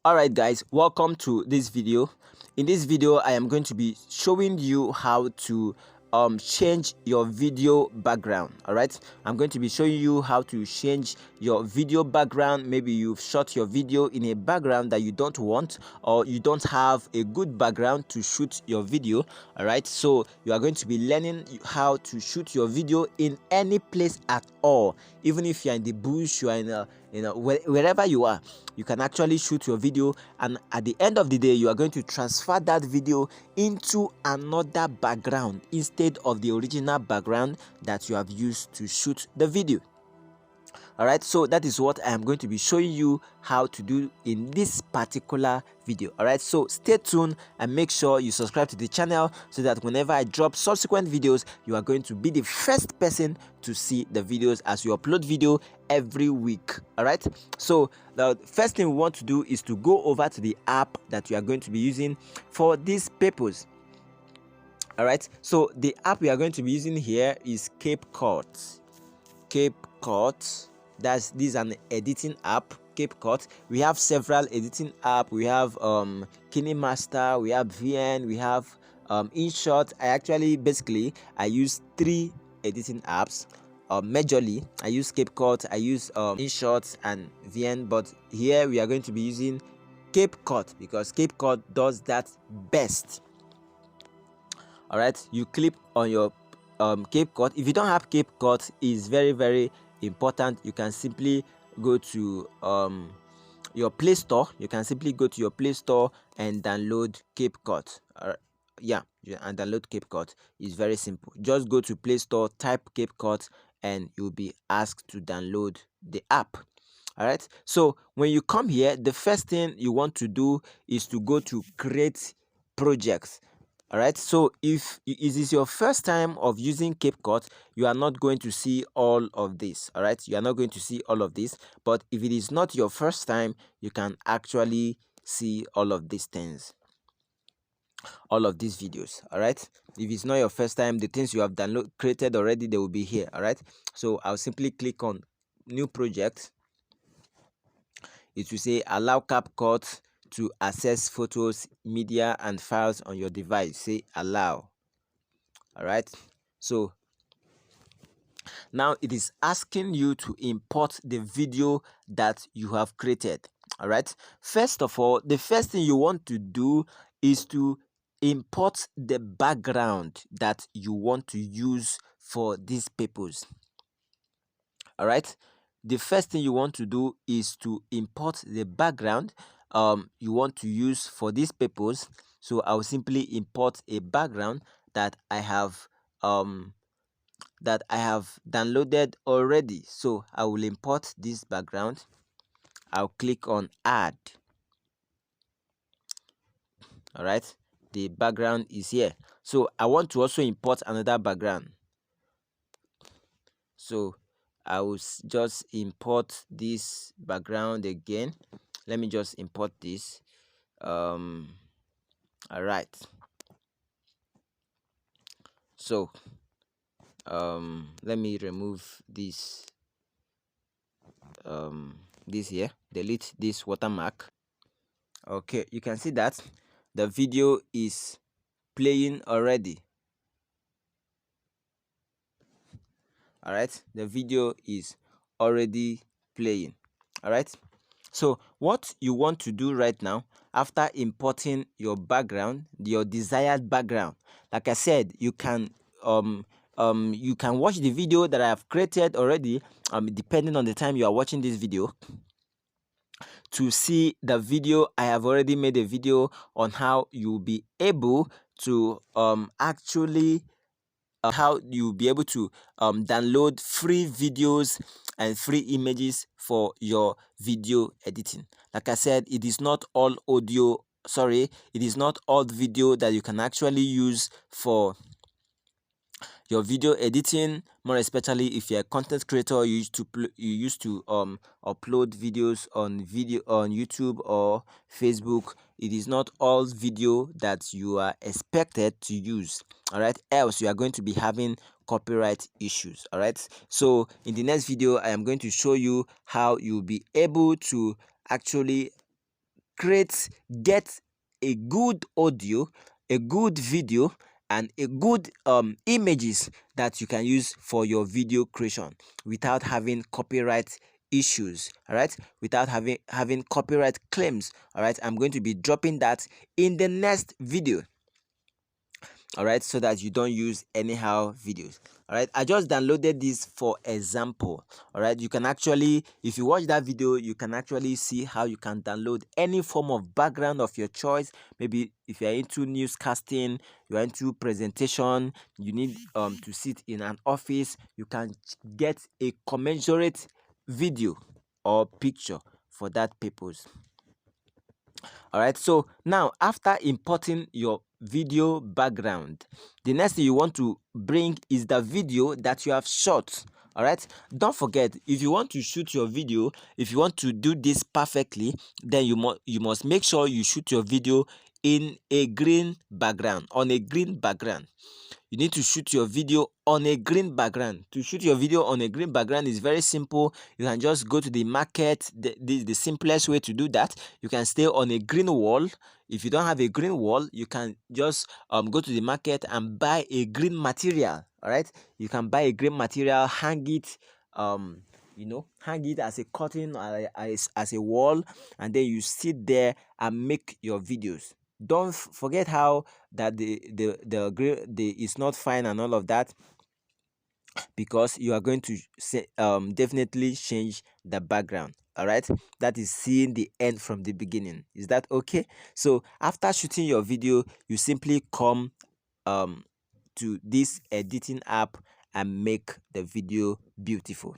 Alright guys, welcome to this video. In this video I am going to be showing you how to change your video background. Alright, I'm going to be showing you how to change your video background. Maybe you've shot your video in a background that you don't want, or you don't have a good background to shoot your video. Alright, so you are going to be learning how to shoot your video in any place at all. Even if you're in the bush, you are wherever you are, you can actually shoot your video, and at the end of the day you are going to transfer that video into another background instead of the original background that you have used to shoot the video. Alright, so that is what I am going to be showing you how to do in this particular video. Alright, so stay tuned and make sure you subscribe to the channel so that whenever I drop subsequent videos, you are going to be the first person to see the videos as we upload video every week. Alright, so the first thing we want to do is to go over to the app that we are going to be using for this purpose. Alright, so the app we are going to be using here is CapCut. This is an editing app. CapCut. We have several editing apps. We have KineMaster, we have VN, we have InShot. I use 3 editing apps. Majorly I use CapCut, I use InShot and VN, but here we are going to be using CapCut because CapCut does that best. Alright, you click on your CapCut. If you don't have CapCut, it's very important. You can simply go to your Play Store. You can simply go to your Play Store and download CapCut. And download CapCut. It's very simple. Just go to Play Store, type CapCut, and you'll be asked to download the app. Alright, so when you come here, the first thing you want to do is to go to create projects. Alright, so if it is your first time of using CapCut, you are not going to see all of this. Alright, you are not going to see all of this, but if it is not your first time, you can actually see all of these things, all of these videos. Alright, if it's not your first time, the things you have created already, they will be here. Alright, so I'll simply click on new project. It will say allow CapCut to access photos, media and files on your device. Say allow. Alright, so now it is asking you to import the video that you have created. Alright, first of all, the first thing you want to do is to import the background that you want to use for this purpose. Alright, the first thing you want to do is to import the background you want to use for this purpose. So I'll simply import a background that I have downloaded already. So I will import this background. I'll click on add. Alright, the background is here. So I want to also import another background. So I will just import this background again. Let me just import this. Alright, so let me remove this this here, delete this watermark. Okay, you can see that the video is playing already. Alright, the video is already playing. Alright, so what you want to do right now, after importing your background, your desired background, like I said, you can watch the video that I have created already, depending on the time you are watching this video, to see the video. I have already made a video on how you'll be able to download free videos and free images for your video editing. Like I said, it is not all it is not all video that you can actually use for your video editing, more especially if you're a content creator. You used to upload videos on YouTube or Facebook. It is not all video that you are expected to use. All right, else you are going to be having copyright issues. All right, so in the next video I am going to show you how you'll be able to actually get a good audio, a good video, and a good images that you can use for your video creation without having copyright issues, all right, without having copyright claims. All right, I'm going to be dropping that in the next video, all right, so that you don't use anyhow videos. All right, I just downloaded this for example. All right, you can actually, if you watch that video, you can actually see how you can download any form of background of your choice. Maybe if you're into newscasting, you're into presentation, you need to sit in an office, you can get a commensurate video or picture for that purpose. All right, so now after importing your video background, the next thing you want to bring is the video that you have shot. All right, don't forget, if you want to shoot your video, if you want to do this perfectly, then you must make sure you shoot your video in a green background, on a green background. You need to shoot your video on a green background. To shoot your video on a green background is very simple. You can just go to the market. The simplest way to do that, you can stay on a green wall. If you don't have a green wall, you can just go to the market and buy a green material. All right, you can buy a green material, hang it hang it as a curtain, as a wall, and then you sit there and make your videos. Don't forget how that the is not fine and all of that, because you are going to definitely change the background. All right, that is seeing the end from the beginning. Is that okay? So after shooting your video, you simply come to this editing app and make the video beautiful.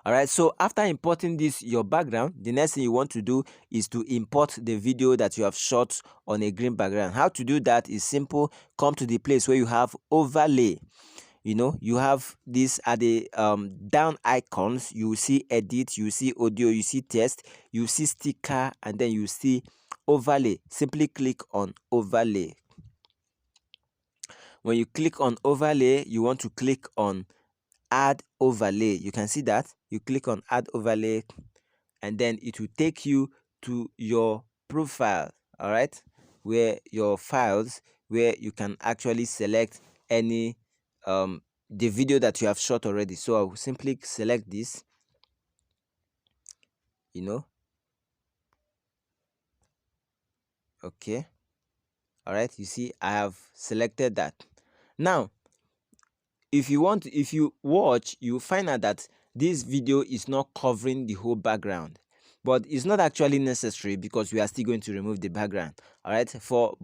All right, so after importing this your background, the next thing you want to do is to import the video that you have shot on a green background. How to do that is simple. Come to the place where you have overlay. You have this at the down icons. You see edit, you see audio, you see text, you see sticker, and then you see overlay. Simply click on overlay. When you click on overlay, you want to click on add overlay. You can see that you click on add overlay, and then it will take you to your profile, all right, where your files, where you can actually select any the video that you have shot already. So I will simply select this, okay. All right, you see I have selected that. Now if you watch, you find out that this video is not covering the whole background, but it's not actually necessary, because we are still going to remove the background. All right, for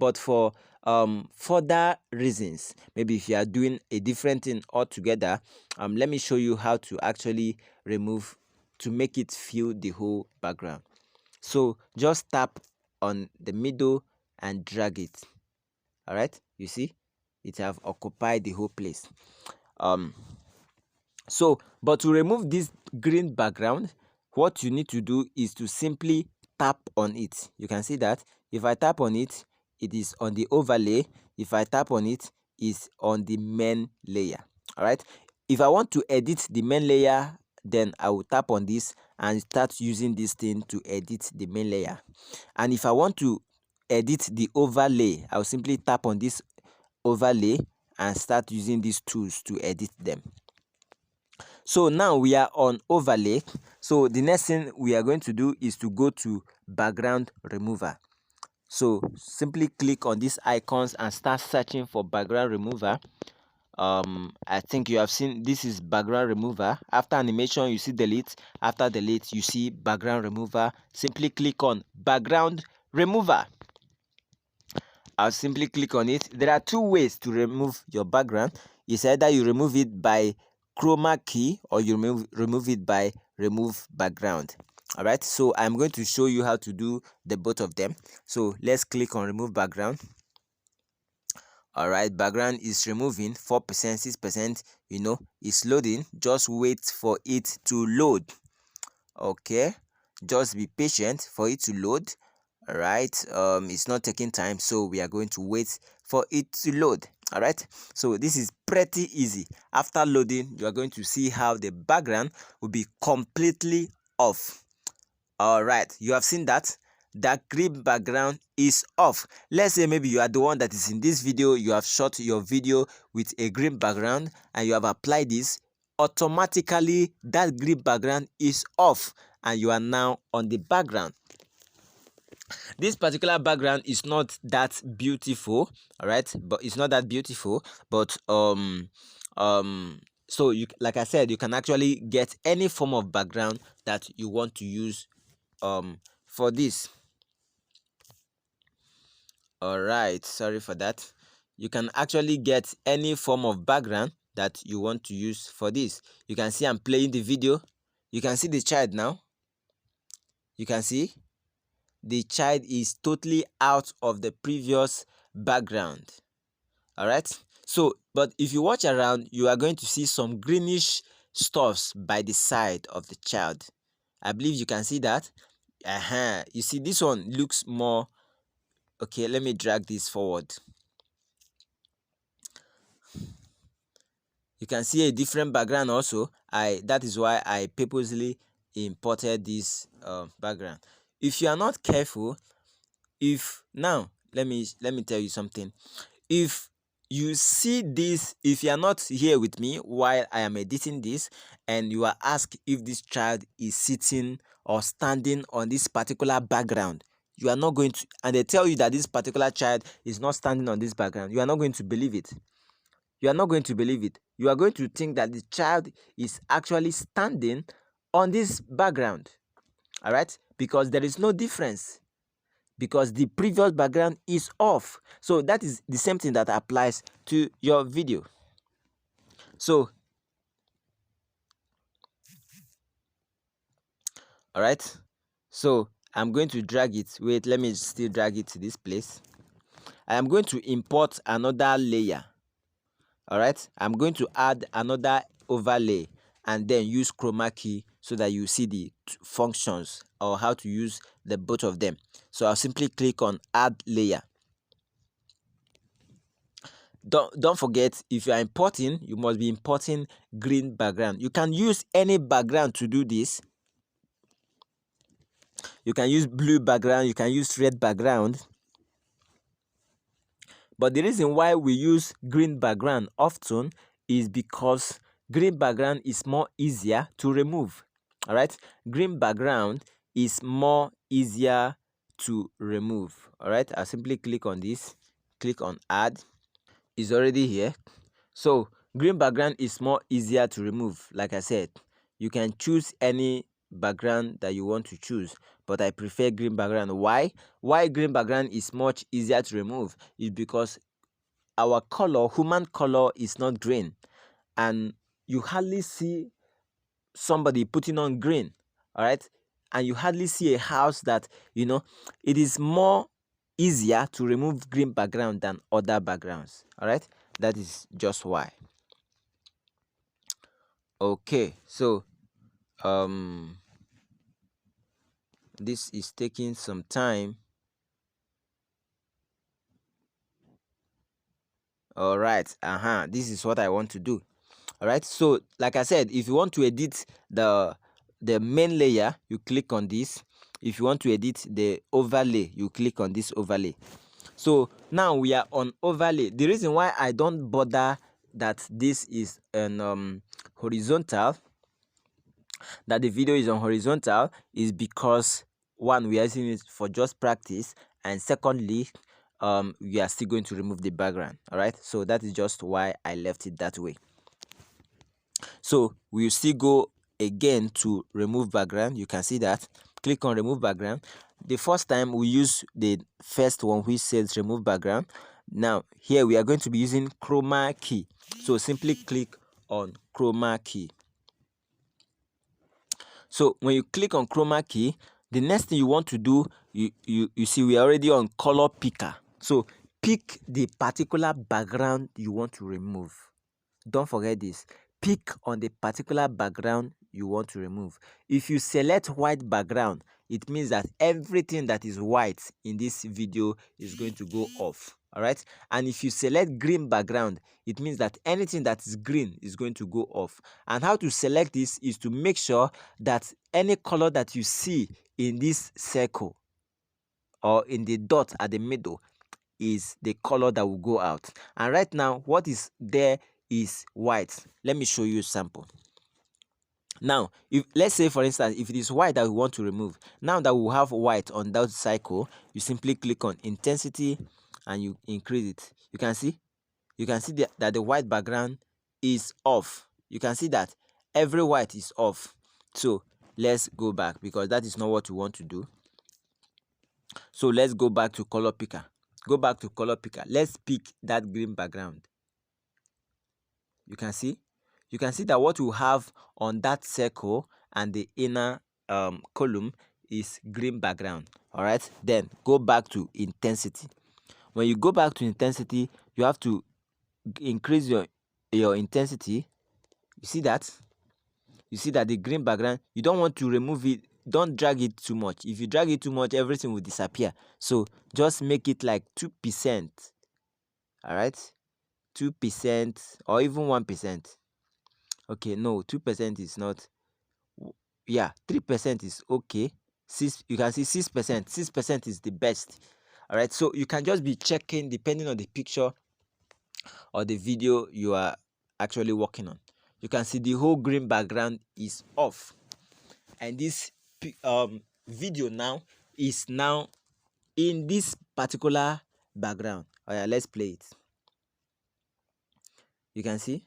further reasons, maybe if you are doing a different thing altogether, let me show you how to actually remove, to make it fill the whole background. So just tap on the middle and drag it. All right, you see it have occupied the whole place. So but to remove this green background, what you need to do is to simply tap on it. You can see that if I tap on it, it is on the overlay. If I tap on it, it's on the main layer. All right, if I want to edit the main layer, then I will tap on this and start using this thing to edit the main layer. And if I want to edit the overlay, I'll simply tap on this overlay and start using these tools to edit them. So now we are on overlay. So the next thing we are going to do is to go to background remover. So simply click on these icons and start searching for background remover. I think you have seen this is background remover. After animation, you see delete. After delete, you see background remover. Simply click on background remover. I'll simply click on it. There are two ways to remove your background. It's either you remove it by chroma key, or you remove it by remove background. All right, so I'm going to show you how to do the both of them. So let's click on remove background. All right, background is removing 4%, 6%. It's loading. Just wait for it to load. Okay, just be patient for it to load. All right, it's not taking time, so we are going to wait for it to load. All right, so this is pretty easy. After loading, you are going to see how the background will be completely off. All right, you have seen that that green background is off. Let's say maybe you are the one that is in this video, you have shot your video with a green background and you have applied this. Automatically that green background is off and you are now on the background. This particular background is not that beautiful, all right, but it's not that beautiful, but so you, like I said, you can actually get any form of background that you want to use for this. All right, sorry for that. You can actually get any form of background that you want to use for this. You can see I'm playing the video. You can see the child now. You can see the child is totally out of the previous background. All right, so but if you watch around, you are going to see some greenish stuffs by the side of the child. I believe you can see that. You see this one looks more okay. Let me drag this forward. You can see a different background also. That is why I purposely imported this background. If you are not careful, if now let me tell you something. If you see this, if you are not here with me while I am editing this and you are asked if this child is sitting or standing on this particular background, you are not going to, and they tell you that this particular child is not standing on this background, you are not going to believe it. You are not going to believe it. You are going to think that the child is actually standing on this background. All right, because there is no difference, because the previous background is off. So that is the same thing that applies to your video. So all right, so I'm going to drag it. Wait, let me still drag it to this place. I am going to import another layer. All right, I'm going to add another overlay and then use chroma key so that you see the functions or how to use the both of them. So I'll simply click on add layer. Don't forget, if you are importing, you must be importing green background. You can use any background to do this. You can use blue background, you can use red background. But the reason why we use green background often is because green background is more easier to remove. All right, green background is more easier to remove. All right, I'll simply click on this, click on add. It's already here. So green background is more easier to remove. Like I said, you can choose any background that you want to choose, but I prefer green background. Why green background is much easier to remove is because our color, human color, is not green, and you hardly see somebody putting on green. All right, and you hardly see a house that, you know, it is more easier to remove green background than other backgrounds. All right, that is just why. Okay, so this is taking some time. All right, this is what I want to do. All right, so like I said, if you want to edit the main layer, you click on this. If you want to edit the overlay, you click on this overlay. So now we are on overlay. The reason why I don't bother that this is an horizontal, that the video is on horizontal, is because one, we are using it for just practice, and secondly, we are still going to remove the background. All right, so that is just why I left it that way. So we will still go again to remove background. You can see that. Click on remove background. The first time we use the first one which says remove background. Now here we are going to be using chroma key. So simply click on chroma key. So when you click on chroma key, the next thing you want to do, you see we are already on color picker. So pick the particular background you want to remove. Don't forget this. Pick on the particular background you want to remove. If you select white background, it means that everything that is white in this video is going to go off. All right, and if you select green background, it means that anything that is green is going to go off. And how to select this is to make sure that any color that you see in this circle, or in the dot at the middle is the color that will go out. And right now what is there is white. Let me show you a sample. Now, if let's say for instance, if it is white that we want to remove, now that we have white on that cycle, you simply click on intensity and you increase it. You can see that the white background is off. You can see that every white is off. So let's go back, because that is not what we want to do. So let's go back to color picker. Go back to color picker. Let's pick that green background. You can see that what we have on that circle and the inner column is green background. All right, then go back to intensity. When you go back to intensity, you have to increase your intensity. You see that the green background, you don't want to remove it. Don't drag it too much. If you drag it too much, everything will disappear. So just make it like 2%. All right, 2% or even 1%. Okay, no, 2% is not. Yeah, 3% is okay. You can see 6%. 6% is the best. All right, so you can just be checking depending on the picture or the video you are actually working on. You can see the whole green background is off, and this video now is now in this particular background. Oh yeah, let's play it. You can see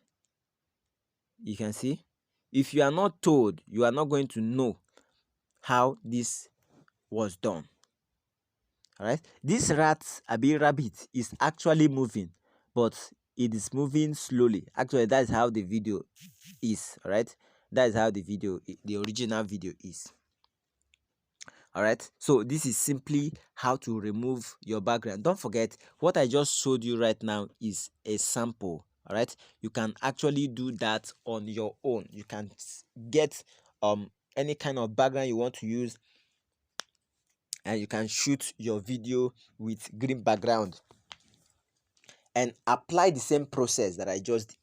if you are not told, you are not going to know how this was done. All right, this rabbit is actually moving, but it is moving slowly. Actually, that's how the video is. All right, that is how the original video is. All right, so this is simply how to remove your background. Don't forget, what I just showed you right now is a sample. All right, you can actually do that on your own. You can get any kind of background you want to use, and you can shoot your video with green background and apply the same process that I just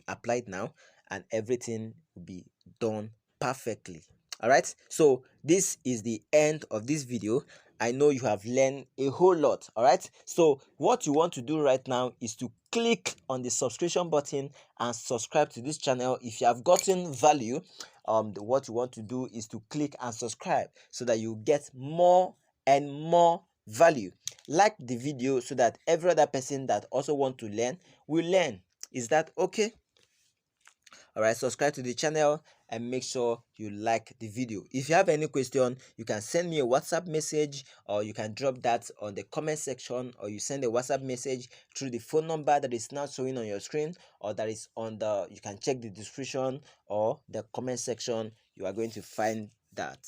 applied now, and everything will be done perfectly. All right, so this is the end of this video. I know you have learned a whole lot. All right, so what you want to do right now is to click on the subscription button and subscribe to this channel. If you have gotten value, what you want to do is to click and subscribe so that you get more and more value. Like the video so that every other person that also want to learn will learn. Is that okay? All right, subscribe to the channel and make sure you like the video. If you have any question, you can send me a WhatsApp message, or you can drop that on the comment section, or you send a WhatsApp message through the phone number that is now showing on your screen, or that is on the, you can check the description or the comment section. You are going to find that.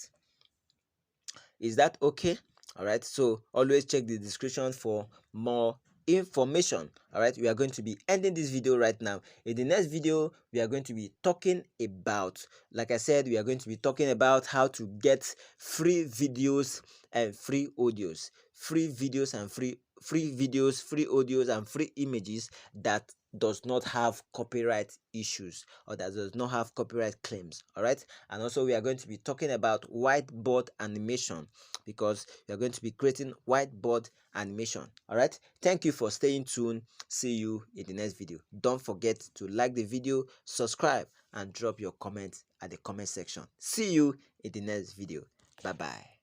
Is that okay? All right, so always check the description for more information. All right, we are going to be ending this video right now. In the next video, we are going to be talking about, like I said, we are going to be talking about how to get free videos and free audios, free videos and free audios and free images that does not have copyright issues, or that does not have copyright claims. All right, and also we are going to be talking about whiteboard animation, because we are going to be creating whiteboard animation. All right, thank you for staying tuned. See you in the next video. Don't forget to like the video, subscribe, and drop your comments at the comment section. See you in the next video. Bye bye.